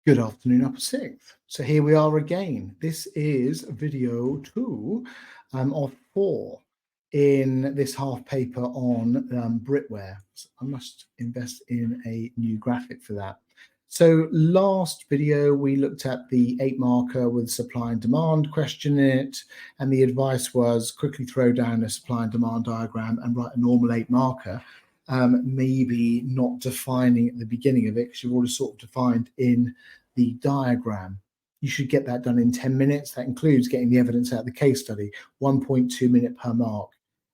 Good afternoon, Upper Sixth. So here we are again. This is video 2 of 4 in this half paper on BritWear. So I must invest in a new graphic for that. So last video, we looked at the 8 marker with supply and demand question in it. And the advice was quickly throw down a supply and demand diagram and write a normal 8 marker. Maybe not defining at the beginning of it because you've already sort of defined in the diagram. You should get that done in 10 minutes. That includes getting the evidence out of the case study, 1.2 minute per mark.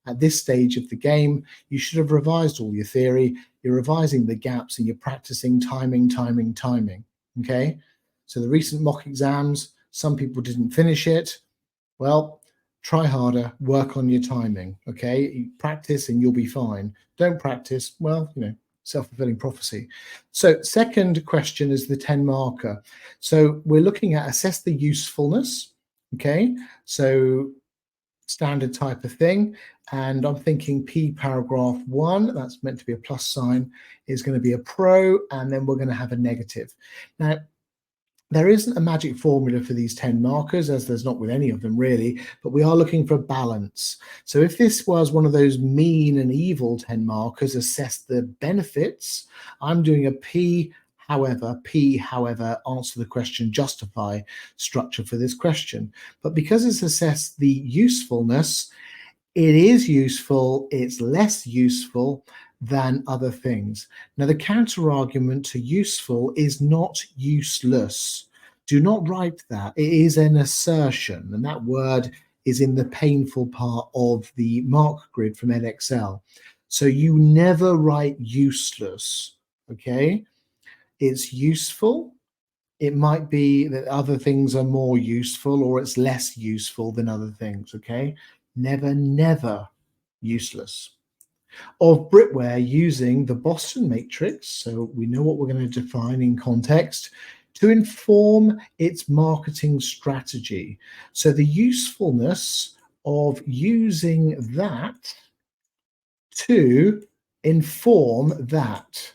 At this stage of the game, you should have revised all your theory. You're revising the gaps and you're practicing timing. Okay. So the recent mock exams, some people didn't finish it. Well, try harder, work on your timing. Okay. You practice and you'll be fine. Don't practice. Well, self-fulfilling prophecy. So second question is the 10 marker. So we're looking at assess the usefulness. Okay. So standard type of thing. And I'm thinking P paragraph 1, that's meant to be a plus sign, is going to be a pro, and then we're going to have a negative. Now, there isn't a magic formula for these 10 markers, as there's not with any of them really, but we are looking for balance. So if this was one of those mean and evil 10 markers, assess the benefits, I'm doing a P, however, answer the question, justify structure for this question. But because it's assess the usefulness, it is useful, it's less useful than other things. Now, the counter argument to useful is not useless. Do not write that. It is an assertion, and that word is in the painful part of the mark grid from Edexcel. So you never write useless, okay? It's useful. It might be that other things are more useful or it's less useful than other things, okay? Never useless. Of BritWear using the Boston Matrix, so we know what we're going to define in context, to inform its marketing strategy. So the usefulness of using that to inform that.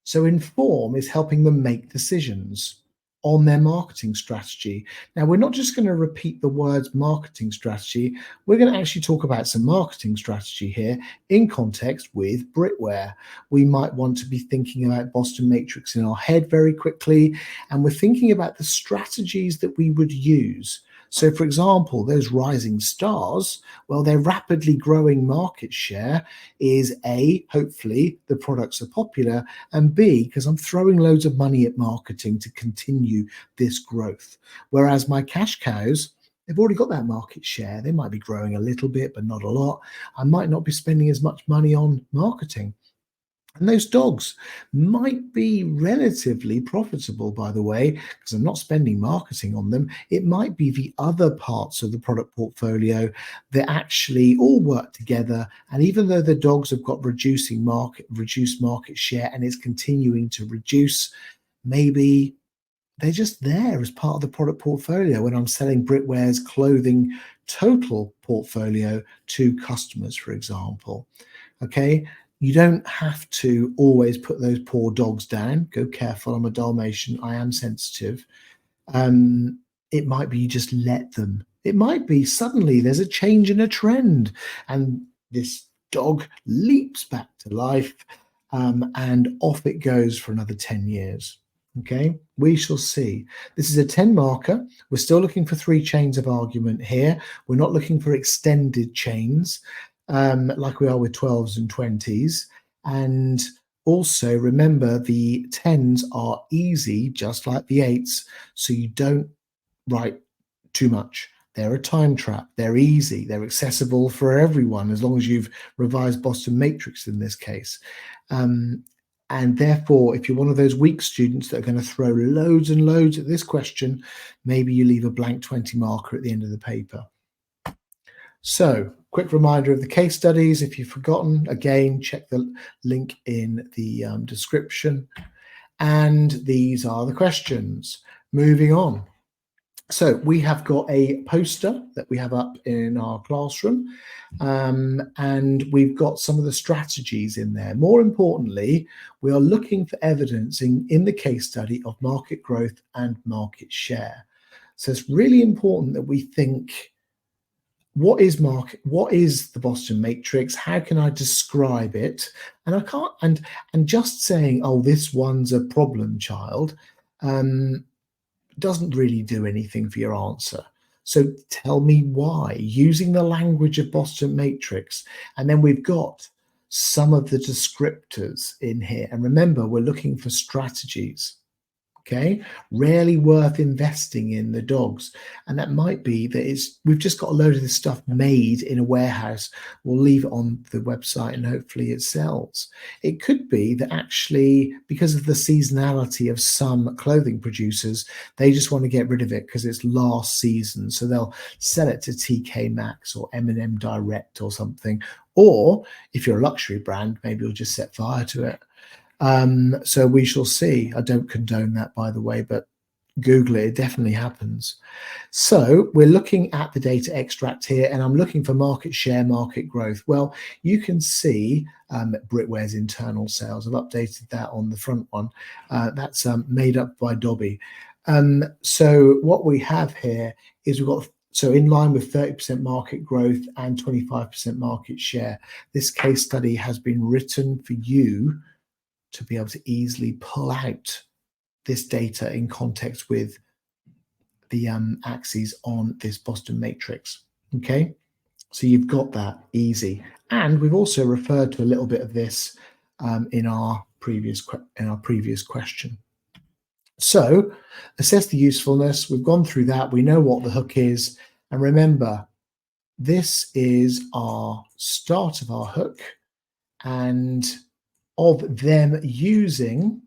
So inform is helping them make decisions on their marketing strategy. Now, we're not just going to repeat the words marketing strategy. We're going to actually talk about some marketing strategy here in context with BritWear. We might want to be thinking about Boston Matrix in our head very quickly, and we're thinking about the strategies that we would use. So, for example, those rising stars, well, their rapidly growing market share is A, hopefully the products are popular, and B, because I'm throwing loads of money at marketing to continue this growth. Whereas my cash cows, they've already got that market share. They might be growing a little bit, but not a lot. I might not be spending as much money on marketing. And those dogs might be relatively profitable, by the way, because I'm not spending marketing on them. It might be the other parts of the product portfolio that actually all work together. And even though the dogs have got reduced market share and it's continuing to reduce, maybe they're just there as part of the product portfolio when I'm selling BritWear's clothing total portfolio to customers, for example. Okay. You don't have to always put those poor dogs down. Go careful. I'm a Dalmatian. I am sensitive. It might be you just let them. It might be suddenly there's a change in a trend and this dog leaps back to life and off it goes for another 10 years. Okay, we shall see. This is a 10 marker. We're still looking for 3 chains of argument here. We're not looking for extended chains. Like we are with 12s and 20s. And also remember the 10s are easy, just like the 8s. So you don't write too much. They're a time trap. They're easy. They're accessible for everyone, as long as you've revised Boston Matrix in this case. And therefore, if you're one of those weak students that are going to throw loads and loads at this question, maybe you leave a blank 20 marker at the end of the paper. So, quick reminder of the case studies. If you've forgotten, again, check the link in the description. And these are the questions. Moving on. So we have got a poster that we have up in our classroom, and we've got some of the strategies in there. More importantly, we are looking for evidence in the case study of market growth and market share. So it's really important that we think, what is the Boston Matrix? How can I describe it? And I can't, and just saying, oh, this one's a problem child, doesn't really do anything for your answer. So tell me why, using the language of Boston Matrix. And then we've got some of the descriptors in here. And remember, we're looking for strategies. Okay, rarely worth investing in the dogs. And that might be that we've just got a load of this stuff made in a warehouse. We'll leave it on the website and hopefully it sells. It could be that actually, because of the seasonality of some clothing producers, they just want to get rid of it because it's last season. So they'll sell it to TK Maxx or M&M Direct or something. Or if you're a luxury brand, maybe you'll just set fire to it. So we shall see. I don't condone that, by the way, but Google it. It definitely happens. So we're looking at the data extract here, and I'm looking for market share, market growth. Well, you can see BritWear's internal sales. I've updated that on the front one. That's made up by Dobby. So what we have here is we've got, so in line with 30% market growth and 25% market share. This case study has been written for you to be able to easily pull out this data in context with the axes on this Boston Matrix. Okay, so you've got that easy. And we've also referred to a little bit of this in our previous question. So assess the usefulness. We've gone through that. We know what the hook is. And remember, this is our start of our hook, and of them using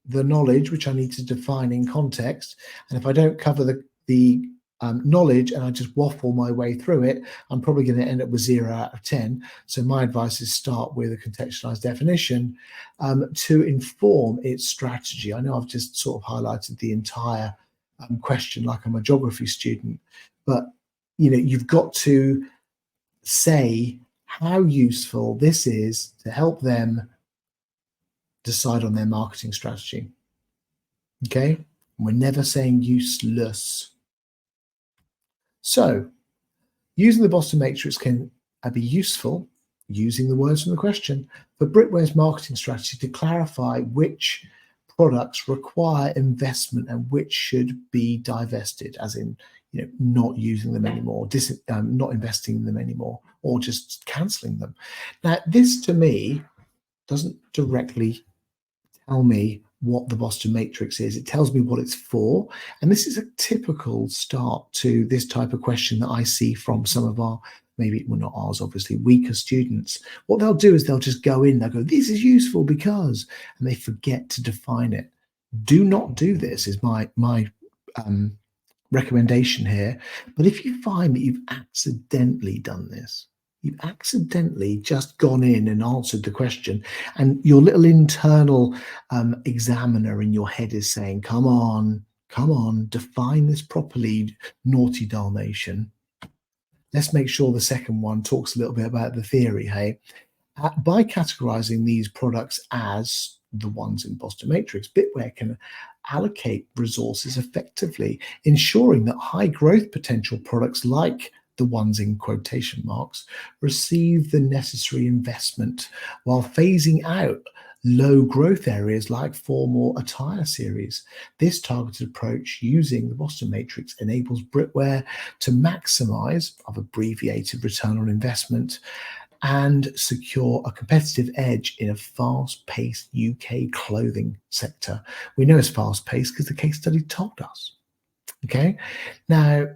the knowledge, which I need to define in context. And if I don't cover the knowledge and I just waffle my way through it, I'm probably going to end up with 0 out of 10. So my advice is start with a contextualized definition to inform its strategy. I know I've just sort of highlighted the entire question like I'm a geography student, but you've got to say how useful this is to help them decide on their marketing strategy. Okay, we're never saying useless. So using the Boston Matrix can be useful, using the words from the question, for BritWear's marketing strategy to clarify which products require investment and which should be divested, as in not using them anymore, not investing in them anymore, or just cancelling them. Now, this to me doesn't directly tell me what the Boston Matrix is. It tells me what it's for. And this is a typical start to this type of question that I see from some of our, maybe, well, not ours, obviously, weaker students. What they'll do is they'll just go in, they'll go, this is useful because, and they forget to define it. Do not do this, is my recommendation here. But if you find that you've accidentally done this, you've accidentally just gone in and answered the question, and your little internal examiner in your head is saying, come on, define this properly, naughty Dalmatian. Let's make sure the second one talks a little bit about the theory, hey? By categorizing these products as the ones in Boston Matrix, BritWear can allocate resources effectively, ensuring that high growth potential products like the ones in quotation marks receive the necessary investment while phasing out low growth areas like formal attire series. This targeted approach using the Boston Matrix enables BritWear to maximize, I've abbreviated, return on investment and secure a competitive edge in a fast-paced UK clothing sector. We know it's fast-paced because the case study told us. Okay, now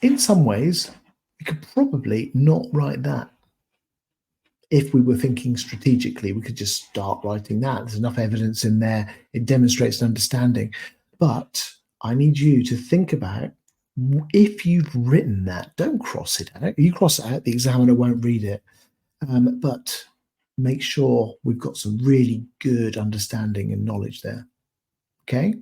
in some ways we could probably not write that. If we were thinking strategically, we could just start writing that. There's enough evidence in there. It demonstrates an understanding. But I need you to think about, if you've written that, don't cross it out. If you cross it out, the examiner won't read it. But make sure we've got some really good understanding and knowledge there. Okay?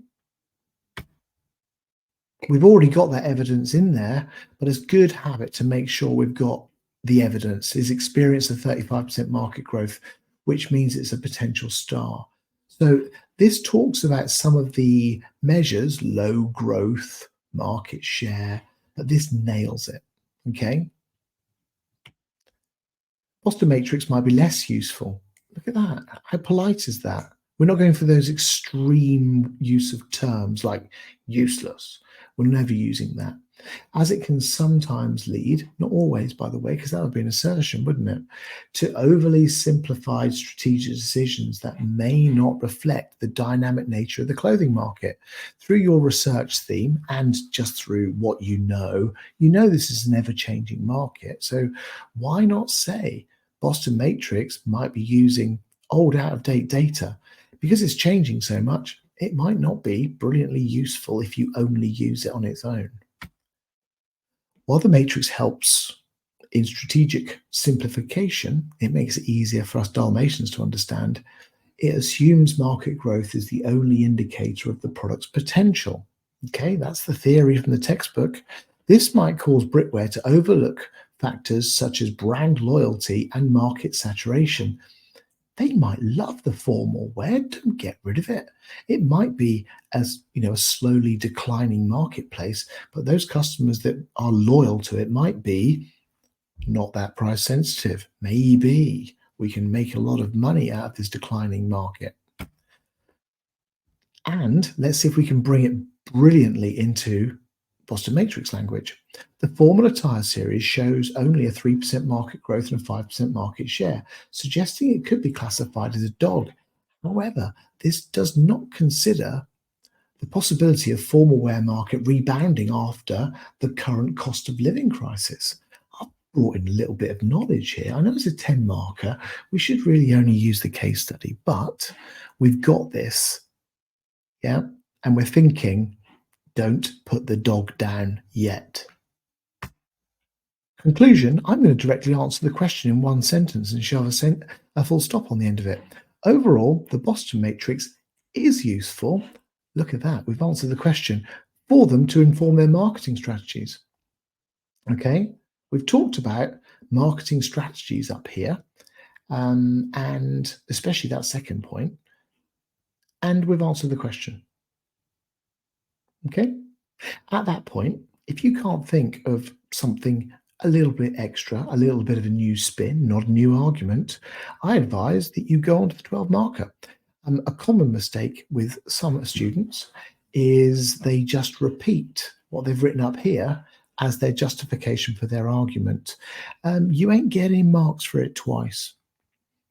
we've already got that evidence in there, but it's good habit to make sure we've got the evidence. Is experience of 35% market growth, which means it's a potential star. So this talks about some of the measures, low growth, market share, but this nails it, okay? Boston Matrix might be less useful. Look at that. How polite is that? We're not going for those extreme use of terms like useless. We're never using that, as it can sometimes lead, not always, by the way, because that would be an assertion, wouldn't it, to overly simplified strategic decisions that may not reflect the dynamic nature of the clothing market. Through your research theme and just through what you know this is an ever-changing market. So why not say Boston Matrix might be using old, out-of-date data? Because it's changing so much, it might not be brilliantly useful if you only use it on its own. While the matrix helps in strategic simplification, it makes it easier for us Dalmatians to understand. It assumes market growth is the only indicator of the product's potential. Okay, that's the theory from the textbook. This might cause BritWear to overlook factors such as brand loyalty and market saturation. They might love the formal wear, don't get rid of it. It might be as a slowly declining marketplace, but those customers that are loyal to it might be not that price sensitive. Maybe we can make a lot of money out of this declining market. And let's see if we can bring it brilliantly into Boston Matrix language. The Formula Tire series shows only a 3% market growth and a 5% market share, suggesting it could be classified as a dog. However, this does not consider the possibility of formal wear market rebounding after the current cost of living crisis. I've brought in a little bit of knowledge here. I know it's a 10 marker. We should really only use the case study, but we've got this, yeah? And we're thinking, don't put the dog down yet. Conclusion, I'm going to directly answer the question in one sentence and shove a full stop on the end of it. Overall, the Boston Matrix is useful. Look at that. We've answered the question for them to inform their marketing strategies. Okay, we've talked about marketing strategies up here, and especially that second point, and we've answered the question. Okay, at that point, if you can't think of something a little bit extra, a little bit of a new spin, not a new argument, I advise that you go on to the 12 marker. A common mistake with some students is they just repeat what they've written up here as their justification for their argument. You ain't getting marks for it twice.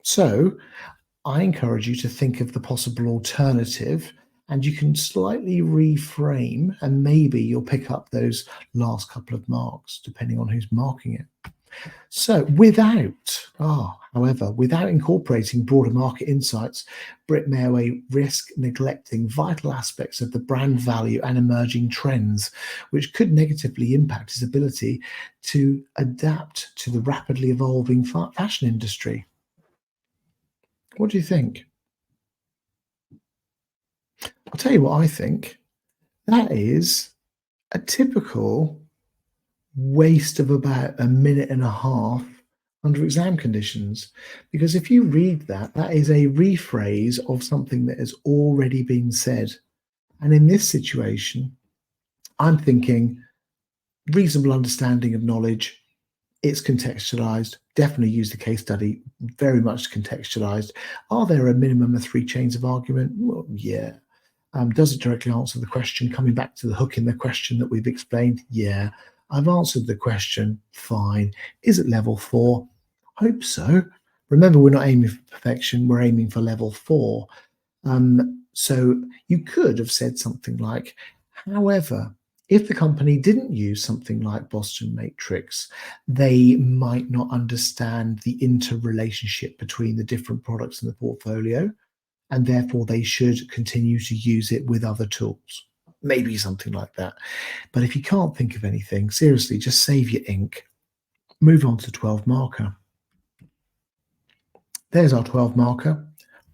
So I encourage you to think of the possible alternative, and you can slightly reframe, and maybe you'll pick up those last couple of marks, depending on who's marking it. So however, without incorporating broader market insights, BritWear risk neglecting vital aspects of the brand value and emerging trends, which could negatively impact its ability to adapt to the rapidly evolving fashion industry. What do you think? I'll tell you what I think. That is a typical waste of about a minute and a half under exam conditions. Because if you read that, that is a rephrase of something that has already been said. And in this situation, I'm thinking reasonable understanding of knowledge. It's contextualized. Definitely use the case study. Very much contextualized. Are there a minimum of 3 chains of argument? Well, yeah. Does it directly answer the question? Coming back to the hook in the question that we've explained, yeah. I've answered the question, fine. Is it level 4? Hope so. Remember, we're not aiming for perfection, we're aiming for level 4. So you could have said something like, however, if the company didn't use something like Boston Matrix, they might not understand the interrelationship between the different products in the portfolio, and therefore they should continue to use it with other tools. Maybe something like that. But if you can't think of anything, seriously, just save your ink. Move on to the 12 marker. There's our 12 marker,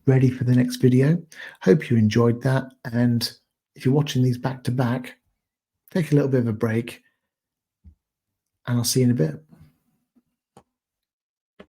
ready for the next video. Hope you enjoyed that. And if you're watching these back to back, take a little bit of a break, and I'll see you in a bit.